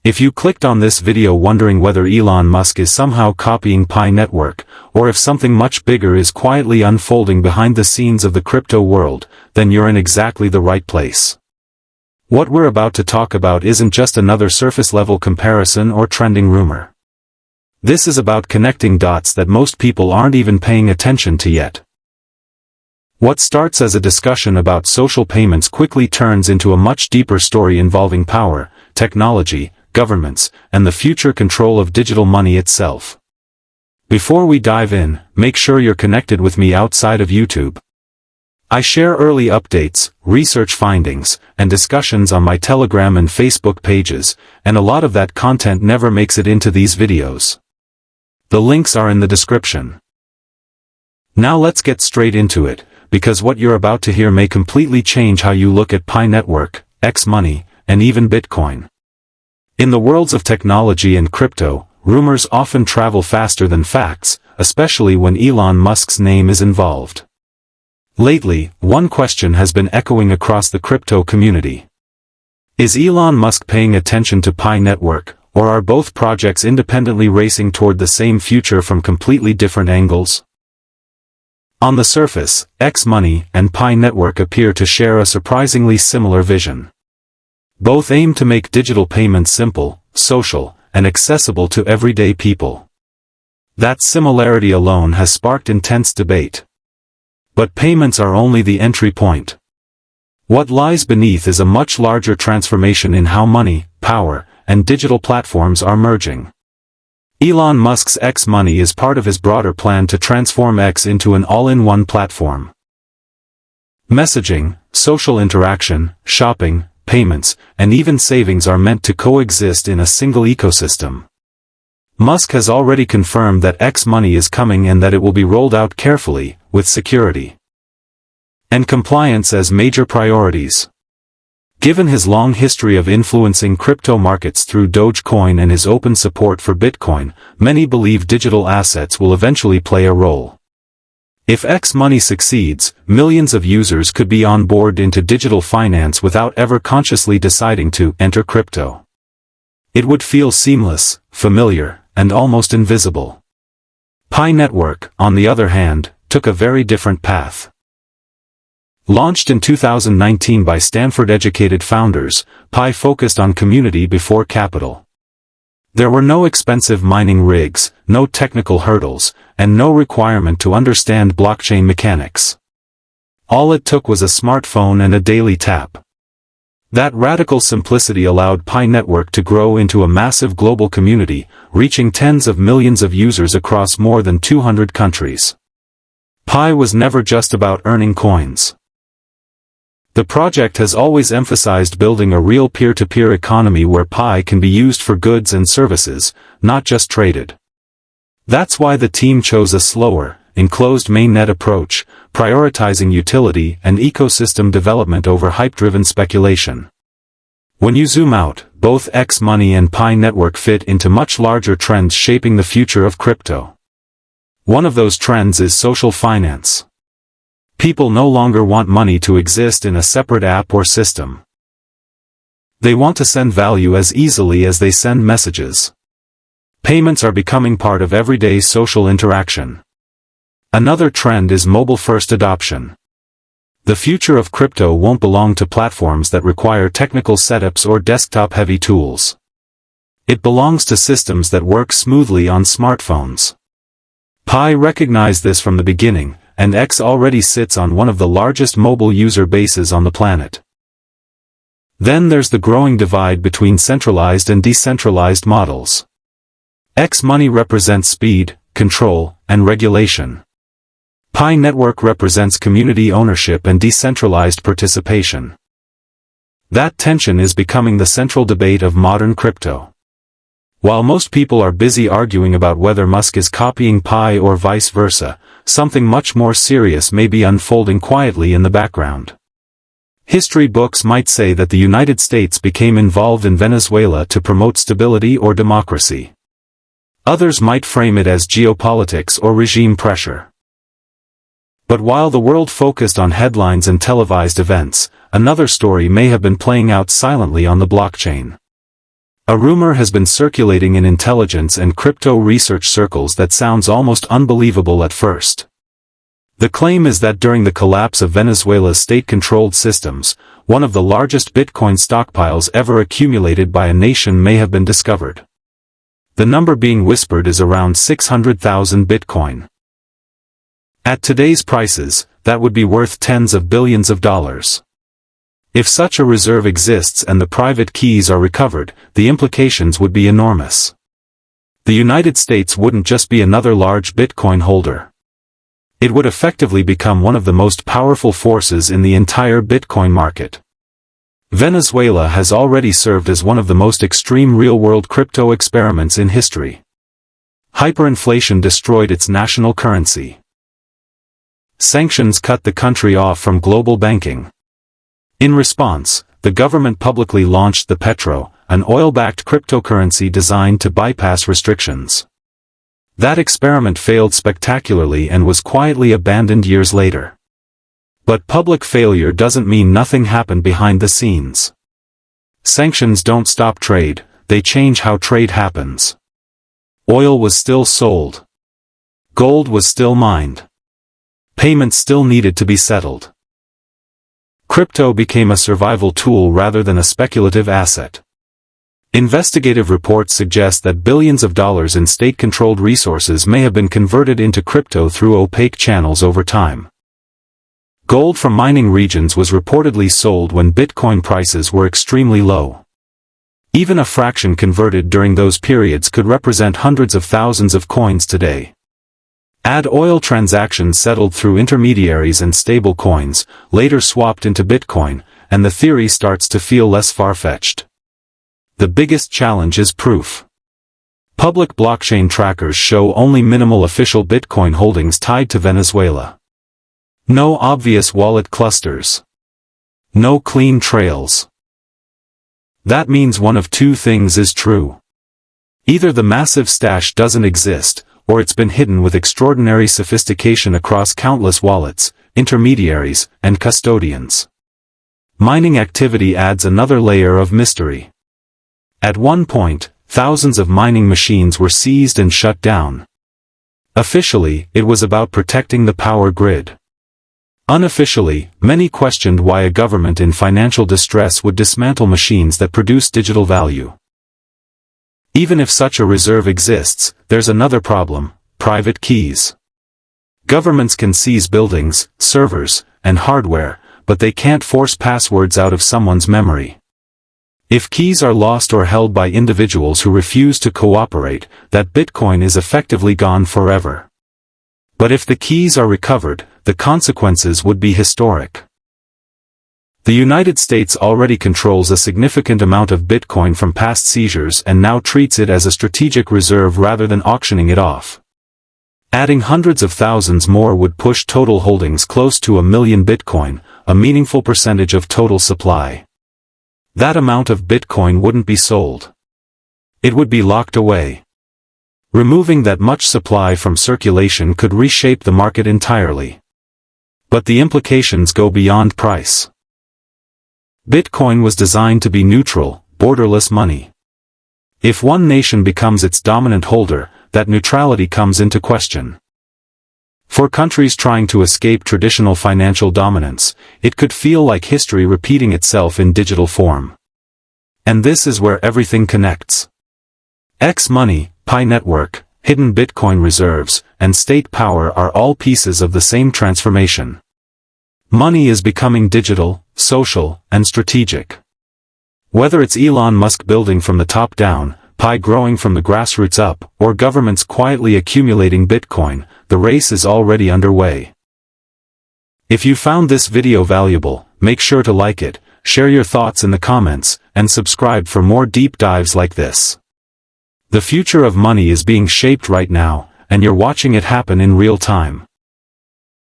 If you clicked on this video wondering whether Elon Musk is somehow copying Pi Network, or if something much bigger is quietly unfolding behind the scenes of the crypto world, then you're in exactly the right place. What we're about to talk about isn't just another surface-level comparison or trending rumor. This is about connecting dots that most people aren't even paying attention to yet. What starts as a discussion about social payments quickly turns into a much deeper story involving power, technology, governments, and the future control of digital money itself. Before we dive in, make sure you're connected with me outside of YouTube. I share early updates, research findings, and discussions on my Telegram and Facebook pages, and a lot of that content never makes it into these videos. The links are in the description. Now let's get straight into it, because what you're about to hear may completely change how you look at Pi Network, X Money, and even Bitcoin. In the worlds of technology and crypto, rumors often travel faster than facts, especially when Elon Musk's name is involved. Lately, one question has been echoing across the crypto community. Is Elon Musk paying attention to Pi Network, or are both projects independently racing toward the same future from completely different angles? On the surface, X Money and Pi Network appear to share a surprisingly similar vision. Both aim to make digital payments simple, social, and accessible to everyday people. That similarity alone has sparked intense debate. But payments are only the entry point. What lies beneath is a much larger transformation in how money, power, and digital platforms are merging. Elon Musk's X Money is part of his broader plan to transform X into an all-in-one platform. Messaging, social interaction, shopping, payments, and even savings are meant to coexist in a single ecosystem. Musk has already confirmed that X Money is coming and that it will be rolled out carefully, with security and compliance as major priorities. Given his long history of influencing crypto markets through Dogecoin and his open support for Bitcoin, many believe digital assets will eventually play a role. If X Money succeeds, millions of users could be on board into digital finance without ever consciously deciding to enter crypto. It would feel seamless, familiar, and almost invisible. Pi Network, on the other hand, took a very different path. Launched in 2019 by Stanford-educated founders, Pi focused on community before capital. There were no expensive mining rigs, no technical hurdles, and no requirement to understand blockchain mechanics. All it took was a smartphone and a daily tap. That radical simplicity allowed Pi Network to grow into a massive global community, reaching tens of millions of users across more than 200 countries. Pi was never just about earning coins. The project has always emphasized building a real peer-to-peer economy where Pi can be used for goods and services, not just traded. That's why the team chose a slower, enclosed mainnet approach, prioritizing utility and ecosystem development over hype-driven speculation. When you zoom out, both X Money and Pi Network fit into much larger trends shaping the future of crypto. One of those trends is social finance. People no longer want money to exist in a separate app or system. They want to send value as easily as they send messages. Payments are becoming part of everyday social interaction. Another trend is mobile-first adoption. The future of crypto won't belong to platforms that require technical setups or desktop-heavy tools. It belongs to systems that work smoothly on smartphones. Pi recognized this from the beginning, and X already sits on one of the largest mobile user bases on the planet. Then there's the growing divide between centralized and decentralized models. X Money represents speed, control, and regulation. Pi Network represents community ownership and decentralized participation. That tension is becoming the central debate of modern crypto. While most people are busy arguing about whether Musk is copying Pi or vice versa, something much more serious may be unfolding quietly in the background. History books might say that the United States became involved in Venezuela to promote stability or democracy. Others might frame it as geopolitics or regime pressure. But while the world focused on headlines and televised events, another story may have been playing out silently on the blockchain. A rumor has been circulating in intelligence and crypto research circles that sounds almost unbelievable at first. The claim is that during the collapse of Venezuela's state-controlled systems, one of the largest Bitcoin stockpiles ever accumulated by a nation may have been discovered. The number being whispered is around 600,000 Bitcoin. At today's prices, that would be worth tens of billions of dollars. If such a reserve exists and the private keys are recovered, the implications would be enormous. The United States wouldn't just be another large Bitcoin holder. It would effectively become one of the most powerful forces in the entire Bitcoin market. Venezuela has already served as one of the most extreme real-world crypto experiments in history. Hyperinflation destroyed its national currency. Sanctions cut the country off from global banking. In response, the government publicly launched the Petro, an oil-backed cryptocurrency designed to bypass restrictions. That experiment failed spectacularly and was quietly abandoned years later. But public failure doesn't mean nothing happened behind the scenes. Sanctions don't stop trade, they change how trade happens. Oil was still sold. Gold was still mined. Payments still needed to be settled. Crypto became a survival tool rather than a speculative asset. Investigative reports suggest that billions of dollars in state-controlled resources may have been converted into crypto through opaque channels over time. Gold from mining regions was reportedly sold when Bitcoin prices were extremely low. Even a fraction converted during those periods could represent hundreds of thousands of coins today. Add oil transactions settled through intermediaries and stable coins, later swapped into Bitcoin, and the theory starts to feel less far-fetched. The biggest challenge is proof. Public blockchain trackers show only minimal official Bitcoin holdings tied to Venezuela. No obvious wallet clusters. No clean trails. That means one of two things is true. Either the massive stash doesn't exist, or it's been hidden with extraordinary sophistication across countless wallets, intermediaries, and custodians. Mining activity adds another layer of mystery. At one point, thousands of mining machines were seized and shut down. Officially, it was about protecting the power grid. Unofficially, many questioned why a government in financial distress would dismantle machines that produce digital value. Even if such a reserve exists, there's another problem: private keys. Governments can seize buildings, servers, and hardware, but they can't force passwords out of someone's memory. If keys are lost or held by individuals who refuse to cooperate, that Bitcoin is effectively gone forever. But if the keys are recovered, the consequences would be historic. The United States already controls a significant amount of Bitcoin from past seizures and now treats it as a strategic reserve rather than auctioning it off. Adding hundreds of thousands more would push total holdings close to 1 million Bitcoin, a meaningful percentage of total supply. That amount of Bitcoin wouldn't be sold. It would be locked away. Removing that much supply from circulation could reshape the market entirely. But the implications go beyond price. Bitcoin was designed to be neutral, borderless money. If one nation becomes its dominant holder, that neutrality comes into question. For countries trying to escape traditional financial dominance, it could feel like history repeating itself in digital form. And this is where everything connects. X-money, Pi network, hidden Bitcoin reserves, and state power are all pieces of the same transformation. Money is becoming digital, social, and strategic. Whether it's Elon Musk building from the top down, Pi growing from the grassroots up, or governments quietly accumulating Bitcoin, the race is already underway. If you found this video valuable, make sure to like it, share your thoughts in the comments, and subscribe for more deep dives like this. The future of money is being shaped right now, and you're watching it happen in real time.